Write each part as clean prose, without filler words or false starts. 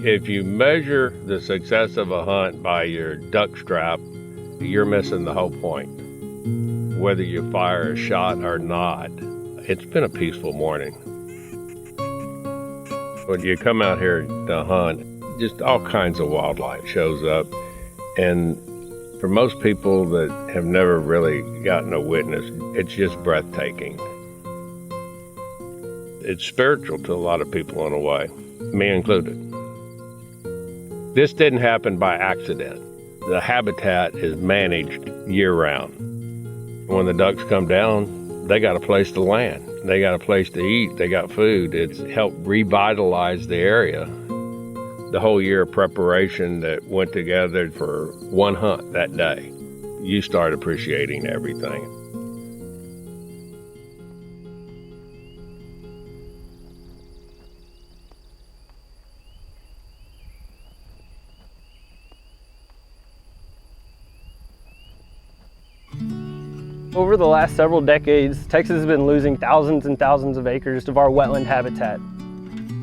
If you measure the success of a hunt by your duck strap, you're missing the whole point. Whether you fire a shot or not, it's been a peaceful morning. When you come out here to hunt, just all kinds of wildlife shows up. And for most people that have never really gotten a witness, it's just breathtaking. It's spiritual to a lot of people in a way, me included. This didn't happen by accident. The habitat is managed year-round. When the ducks come down, they got a place to land. They got a place to eat. They got food. It's helped revitalize the area. The whole year of preparation that went together for one hunt that day, you start appreciating everything. Over the last several decades, Texas has been losing thousands and thousands of acres of our wetland habitat.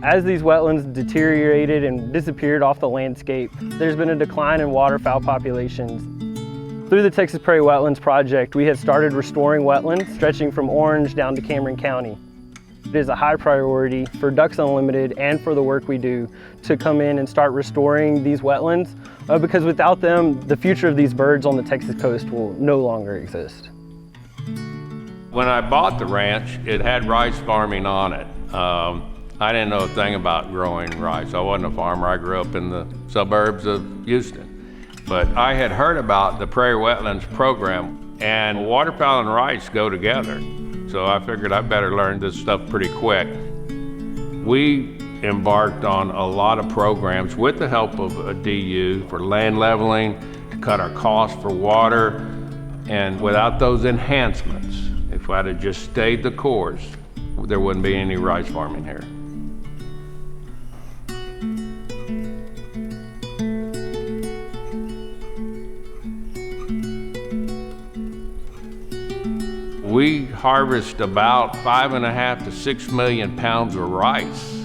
As these wetlands deteriorated and disappeared off the landscape, there's been a decline in waterfowl populations. Through the Texas Prairie Wetlands Project, we have started restoring wetlands stretching from Orange down to Cameron County. It is a high priority for Ducks Unlimited and for the work we do to come in and start restoring these wetlands because without them, the future of these birds on the Texas coast will no longer exist. When I bought the ranch, it had rice farming on it. I didn't know a thing about growing rice. I wasn't a farmer. I grew up in the suburbs of Houston. But I had heard about the Prairie Wetlands program, and waterfowl and rice go together. So I figured I better learn this stuff pretty quick. We embarked on a lot of programs with the help of a DU for land leveling, to cut our costs for water, and without those enhancements, if I'd have just stayed the course, there wouldn't be any rice farming here. We harvest about 5.5 to 6 million pounds of rice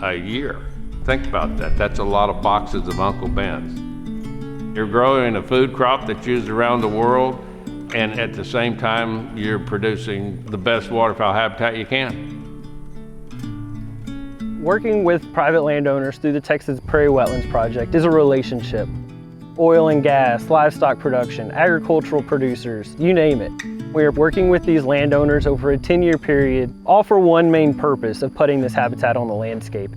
a year. Think about that. That's a lot of boxes of Uncle Ben's. You're growing a food crop that's used around the world, and at the same time, you're producing the best waterfowl habitat you can. Working with private landowners through the Texas Prairie Wetlands Project is a relationship. Oil and gas, livestock production, agricultural producers, you name it. We are working with these landowners over a 10-year period, all for one main purpose of putting this habitat on the landscape.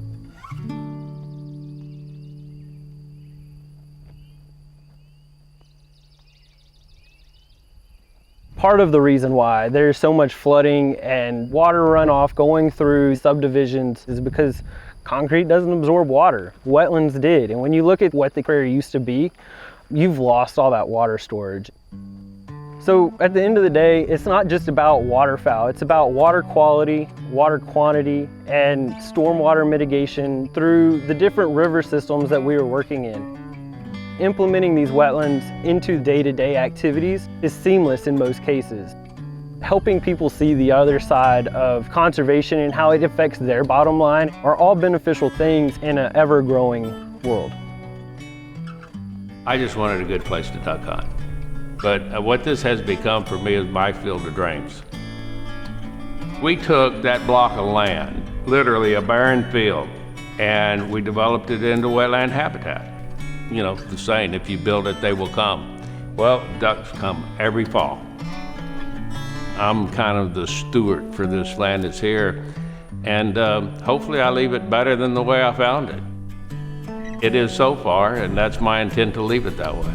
Part of the reason why there's so much flooding and water runoff going through subdivisions is because concrete doesn't absorb water. Wetlands did, and when you look at what the prairie used to be, you've lost all that water storage. So at the end of the day, it's not just about waterfowl, it's about water quality, water quantity, and stormwater mitigation through the different river systems that we are working in. Implementing these wetlands into day-to-day activities is seamless in most cases. Helping people see the other side of conservation and how it affects their bottom line are all beneficial things in an ever-growing world. I just wanted a good place to duck hunt. But what this has become for me is my field of dreams. We took that block of land, literally a barren field, and we developed it into wetland habitat. You know, the saying, if you build it, they will come. Well, ducks come every fall. I'm kind of the steward for this land that's here, and hopefully I leave it better than the way I found it. It is so far, and that's my intent to leave it that way.